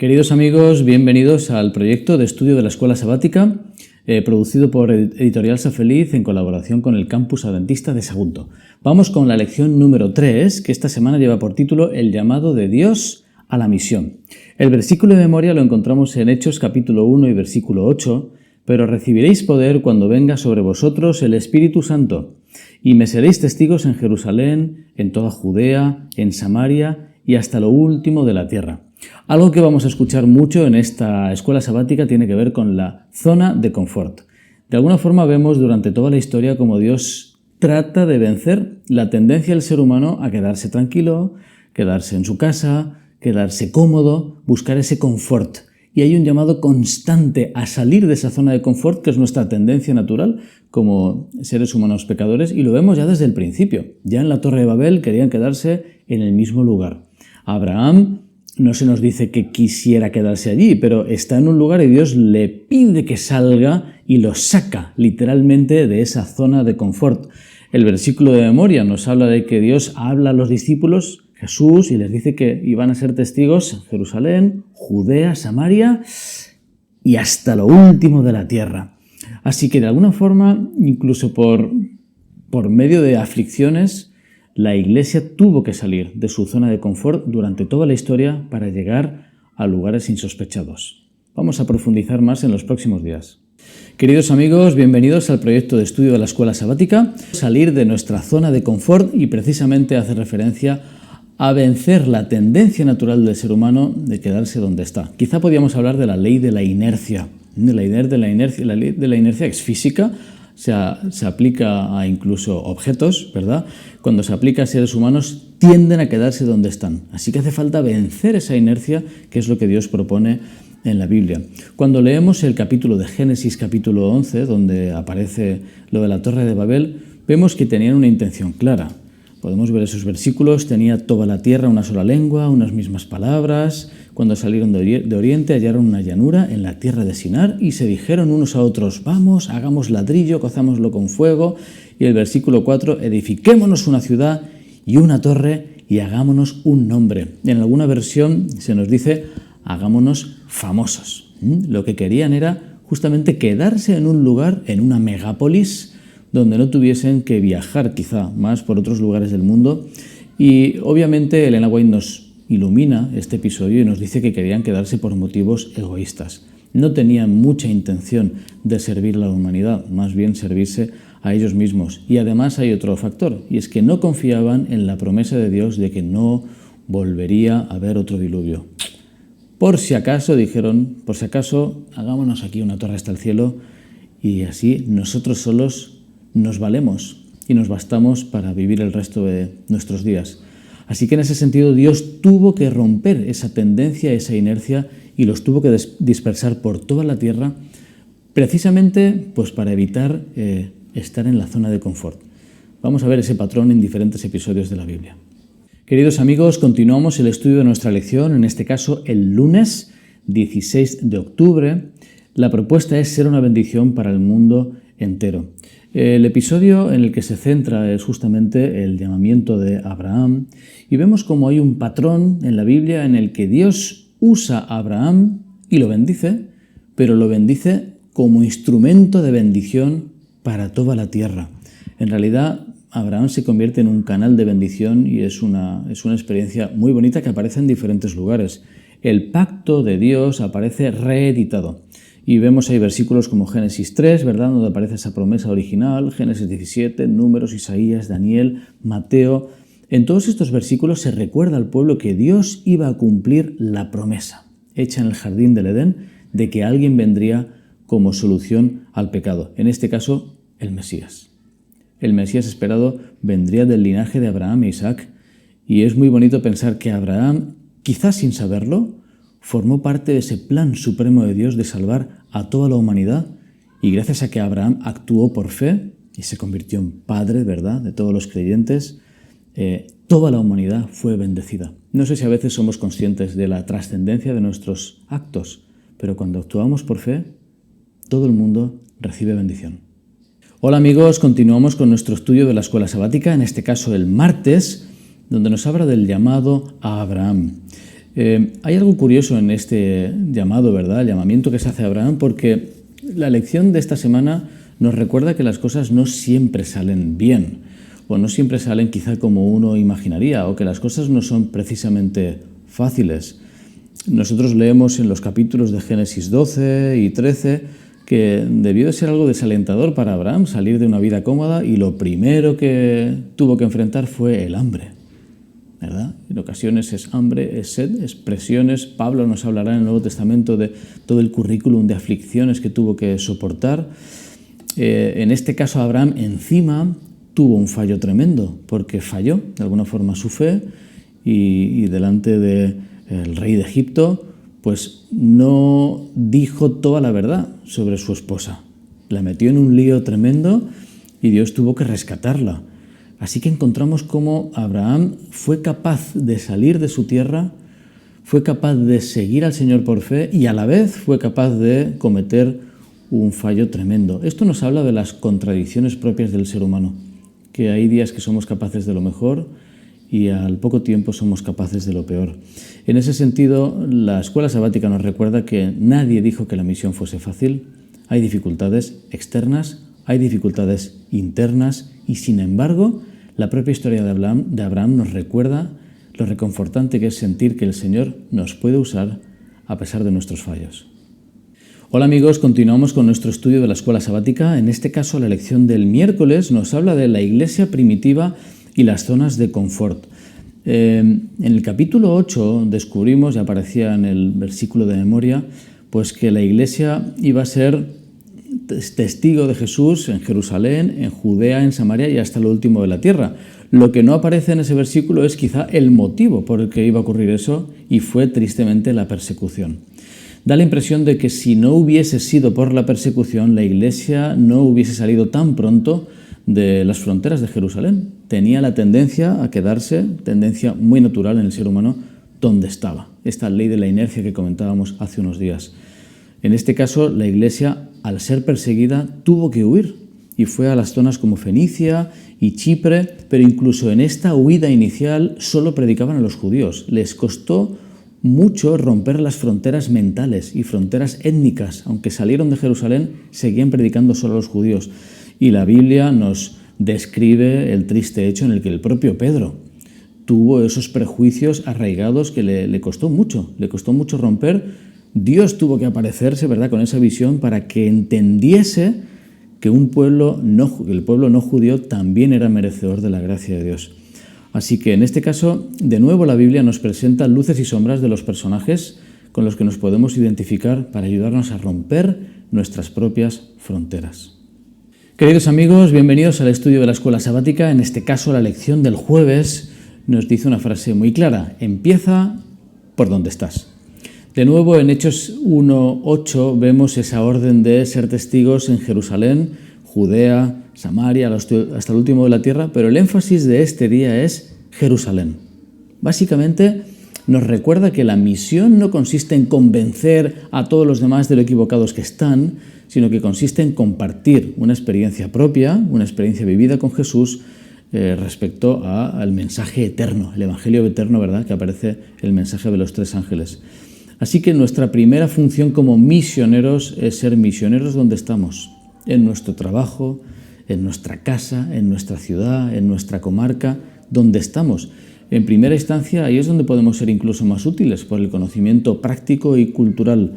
Queridos amigos, bienvenidos al proyecto de estudio de la Escuela Sabática, producido por Editorial Safeliz en colaboración con el Campus Adventista de Sagunto. Vamos con la lección número 3, que esta semana lleva por título El llamado de Dios a la misión. El versículo de memoria lo encontramos en Hechos capítulo 1 y versículo 8, pero recibiréis poder cuando venga sobre vosotros el Espíritu Santo, y me seréis testigos en Jerusalén, en toda Judea, en Samaria y hasta lo último de la tierra. Algo que vamos a escuchar mucho en esta escuela sabática tiene que ver con la zona de confort. De alguna forma vemos durante toda la historia cómo Dios trata de vencer la tendencia del ser humano a quedarse tranquilo, quedarse en su casa, quedarse cómodo, buscar ese confort. Y hay un llamado constante a salir de esa zona de confort, que es nuestra tendencia natural como seres humanos pecadores, y lo vemos ya desde el principio. Ya en la Torre de Babel querían quedarse en el mismo lugar. Abraham no se nos dice que quisiera quedarse allí, pero está en un lugar y Dios le pide que salga y lo saca literalmente de esa zona de confort. El versículo de memoria nos habla de que Dios habla a los discípulos, Jesús, y les dice que iban a ser testigos en Jerusalén, Judea, Samaria y hasta lo último de la tierra. Así que de alguna forma, incluso por medio de aflicciones, la Iglesia tuvo que salir de su zona de confort durante toda la historia para llegar a lugares insospechados. Vamos a profundizar más en los próximos días. Queridos amigos, bienvenidos al proyecto de estudio de la Escuela Sabática. Salir de nuestra zona de confort y precisamente hace referencia a vencer la tendencia natural del ser humano de quedarse donde está. Quizá podríamos hablar de la ley de la inercia. La ley de la inercia es física, se aplica a incluso objetos, ¿verdad? Cuando se aplica a seres humanos, tienden a quedarse donde están. Así que hace falta vencer esa inercia, que es lo que Dios propone en la Biblia. Cuando leemos el capítulo de Génesis, capítulo 11, donde aparece lo de la Torre de Babel, vemos que tenían una intención clara. Podemos ver esos versículos: tenía toda la tierra una sola lengua, unas mismas palabras. Cuando salieron de Oriente hallaron una llanura en la tierra de Sinar y se dijeron unos a otros: vamos, hagamos ladrillo, cozámoslo con fuego. Y el versículo 4, edifiquémonos una ciudad y una torre y hagámonos un nombre. En alguna versión se nos dice: hagámonos famosos. Lo que querían era justamente quedarse en un lugar, en una megápolis, donde no tuviesen que viajar quizá más por otros lugares del mundo. Y obviamente Elena White nos ilumina este episodio y nos dice que querían quedarse por motivos egoístas. No tenían mucha intención de servir a la humanidad, más bien servirse a ellos mismos. Y además hay otro factor, y es que no confiaban en la promesa de Dios de que no volvería a haber otro diluvio. Por si acaso, dijeron, hagámonos aquí una torre hasta el cielo y así nosotros solos nos valemos y nos bastamos para vivir el resto de nuestros días. Así que en ese sentido Dios tuvo que romper esa tendencia, esa inercia, y los tuvo que dispersar por toda la tierra, precisamente pues para evitar estar en la zona de confort. Vamos a ver ese patrón en diferentes episodios de la Biblia. Queridos amigos, continuamos el estudio de nuestra lección, en este caso el lunes 16 de octubre. La propuesta es ser una bendición para el mundo entero. El episodio en el que se centra es justamente el llamamiento de Abraham, y vemos como hay un patrón en la Biblia en el que Dios usa a Abraham y lo bendice, pero lo bendice como instrumento de bendición para toda la tierra. En realidad, Abraham se convierte en un canal de bendición y es una experiencia muy bonita que aparece en diferentes lugares. El pacto de Dios aparece reeditado. Y vemos ahí versículos como Génesis 3, ¿verdad?, donde aparece esa promesa original, Génesis 17, Números, Isaías, Daniel, Mateo. En todos estos versículos se recuerda al pueblo que Dios iba a cumplir la promesa hecha en el jardín del Edén de que alguien vendría como solución al pecado. En este caso, el Mesías. El Mesías esperado vendría del linaje de Abraham e Isaac, y es muy bonito pensar que Abraham, quizás sin saberlo, formó parte de ese plan supremo de Dios de salvar a toda la humanidad, y gracias a que Abraham actuó por fe y se convirtió en padre, ¿verdad?, de todos los creyentes, toda la humanidad fue bendecida. No sé si a veces somos conscientes de la trascendencia de nuestros actos, pero cuando actuamos por fe, todo el mundo recibe bendición. Hola amigos, continuamos con nuestro estudio de la Escuela Sabática, en este caso el martes, donde nos habla del llamado a Abraham. Hay algo curioso en este llamado, ¿verdad? El llamamiento que se hace a Abraham, porque la lección de esta semana nos recuerda que las cosas no siempre salen bien, o no siempre salen quizá como uno imaginaría, o que las cosas no son precisamente fáciles. Nosotros leemos en los capítulos de Génesis 12 y 13 que debió de ser algo desalentador para Abraham salir de una vida cómoda y lo primero que tuvo que enfrentar fue el hambre, ¿verdad? En ocasiones es hambre, es sed, es presiones. Pablo nos hablará en el Nuevo Testamento de todo el currículum de aflicciones que tuvo que soportar. En este caso Abraham encima tuvo un fallo tremendo porque falló de alguna forma su fe y delante del rey de Egipto pues no dijo toda la verdad sobre su esposa. La metió en un lío tremendo y Dios tuvo que rescatarla. Así que encontramos cómo Abraham fue capaz de salir de su tierra, fue capaz de seguir al Señor por fe y a la vez fue capaz de cometer un fallo tremendo. Esto nos habla de las contradicciones propias del ser humano, que hay días que somos capaces de lo mejor y al poco tiempo somos capaces de lo peor. En ese sentido, la escuela sabática nos recuerda que nadie dijo que la misión fuese fácil. Hay dificultades externas, hay dificultades internas y, sin embargo, la propia historia de Abraham nos recuerda lo reconfortante que es sentir que el Señor nos puede usar a pesar de nuestros fallos. Hola amigos, continuamos con nuestro estudio de la escuela sabática. En este caso, la lección del miércoles nos habla de la iglesia primitiva y las zonas de confort. En el capítulo 8 descubrimos, y aparecía en el versículo de memoria, pues que la iglesia iba a ser testigo de Jesús en Jerusalén, en Judea, en Samaria y hasta lo último de la tierra. Lo que no aparece en ese versículo es quizá el motivo por el que iba a ocurrir eso, y fue tristemente la persecución. Da la impresión de que si no hubiese sido por la persecución, la iglesia no hubiese salido tan pronto de las fronteras de Jerusalén. Tenía la tendencia a quedarse, tendencia muy natural en el ser humano, donde estaba. Esta ley de la inercia que comentábamos hace unos días. En este caso, la iglesia, al ser perseguida, tuvo que huir y fue a las zonas como Fenicia y Chipre, pero incluso en esta huida inicial solo predicaban a los judíos. Les costó mucho romper las fronteras mentales y fronteras étnicas. Aunque salieron de Jerusalén, seguían predicando solo a los judíos. Y la Biblia nos describe el triste hecho en el que el propio Pedro tuvo esos prejuicios arraigados que le costó mucho romper. Dios tuvo que aparecerse, ¿verdad?, con esa visión para que entendiese que el pueblo no judío también era merecedor de la gracia de Dios. Así que en este caso, de nuevo la Biblia nos presenta luces y sombras de los personajes con los que nos podemos identificar para ayudarnos a romper nuestras propias fronteras. Queridos amigos, bienvenidos al estudio de la escuela sabática. En este caso, la lección del jueves nos dice una frase muy clara: empieza por donde estás. De nuevo, en Hechos 1:8 vemos esa orden de ser testigos en Jerusalén, Judea, Samaria, hasta el último de la tierra, pero el énfasis de este día es Jerusalén. Básicamente, nos recuerda que la misión no consiste en convencer a todos los demás de lo equivocados que están, sino que consiste en compartir una experiencia propia, una experiencia vivida con Jesús respecto al mensaje eterno, el evangelio eterno, ¿verdad?, que aparece el mensaje de los 3 ángeles. Así que nuestra primera función como misioneros es ser misioneros donde estamos, en nuestro trabajo, en nuestra casa, en nuestra ciudad, en nuestra comarca, donde estamos. En primera instancia, ahí es donde podemos ser incluso más útiles por el conocimiento práctico y cultural.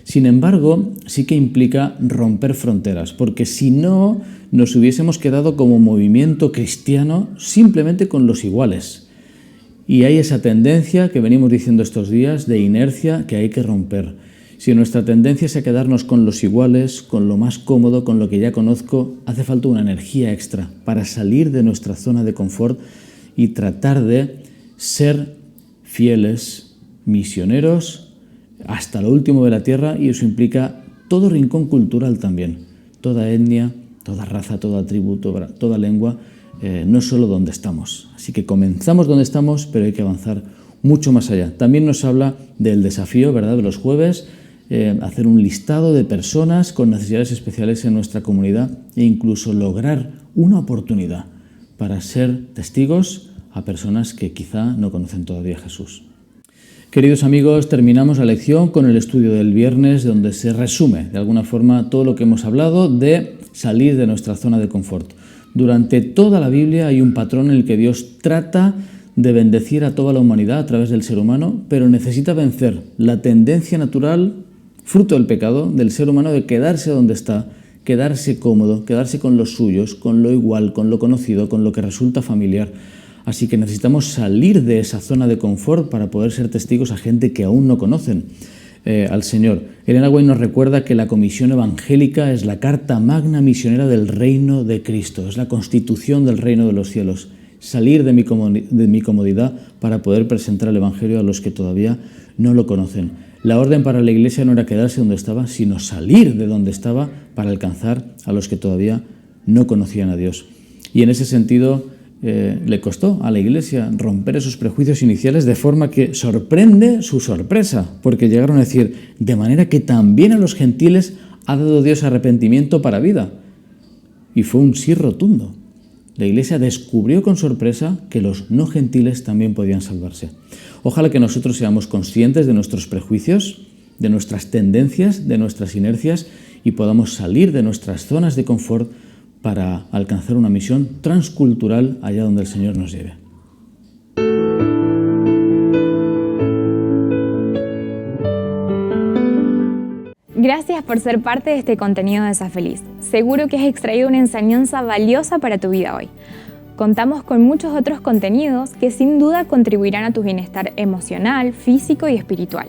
Sin embargo, sí que implica romper fronteras, porque si no, nos hubiésemos quedado como movimiento cristiano simplemente con los iguales. Y hay esa tendencia que venimos diciendo estos días de inercia que hay que romper. Si nuestra tendencia es a quedarnos con los iguales, con lo más cómodo, con lo que ya conozco, hace falta una energía extra para salir de nuestra zona de confort y tratar de ser fieles, misioneros, hasta lo último de la tierra, y eso implica todo rincón cultural también, toda etnia, toda raza, toda tribu, toda lengua, no solo donde estamos. Así que comenzamos donde estamos, pero hay que avanzar mucho más allá. También nos habla del desafío, ¿verdad?, de los jueves, hacer un listado de personas con necesidades especiales en nuestra comunidad e incluso lograr una oportunidad para ser testigos a personas que quizá no conocen todavía a Jesús. Queridos amigos, terminamos la lección con el estudio del viernes, donde se resume de alguna forma todo lo que hemos hablado de salir de nuestra zona de confort. Durante toda la Biblia hay un patrón en el que Dios trata de bendecir a toda la humanidad a través del ser humano, pero necesita vencer la tendencia natural, fruto del pecado, del ser humano de quedarse donde está, quedarse cómodo, quedarse con los suyos, con lo igual, con lo conocido, con lo que resulta familiar. Así que necesitamos salir de esa zona de confort para poder ser testigos a gente que aún no conocen al Señor. Elena White nos recuerda que la comisión evangélica es la carta magna misionera del reino de Cristo, es la constitución del reino de los cielos. Salir de mi comodidad para poder presentar el Evangelio a los que todavía no lo conocen. La orden para la Iglesia no era quedarse donde estaba, sino salir de donde estaba para alcanzar a los que todavía no conocían a Dios. Y en ese sentido le costó a la Iglesia romper esos prejuicios iniciales, de forma que sorprende su sorpresa, porque llegaron a decir: de manera que también a los gentiles ha dado Dios arrepentimiento para vida. Y fue un sí rotundo. La Iglesia descubrió con sorpresa que los no gentiles también podían salvarse. Ojalá que nosotros seamos conscientes de nuestros prejuicios, de nuestras tendencias, de nuestras inercias, y podamos salir de nuestras zonas de confort para alcanzar una misión transcultural allá donde el Señor nos lleve. Gracias por ser parte de este contenido de Sé Feliz. Seguro que has extraído una enseñanza valiosa para tu vida hoy. Contamos con muchos otros contenidos que sin duda contribuirán a tu bienestar emocional, físico y espiritual.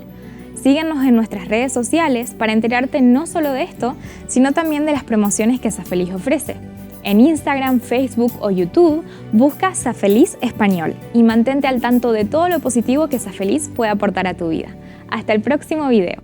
Síguenos en nuestras redes sociales para enterarte no solo de esto, sino también de las promociones que Sé Feliz ofrece. En Instagram, Facebook o YouTube, busca Sé Feliz Español y mantente al tanto de todo lo positivo que Sé Feliz puede aportar a tu vida. Hasta el próximo video.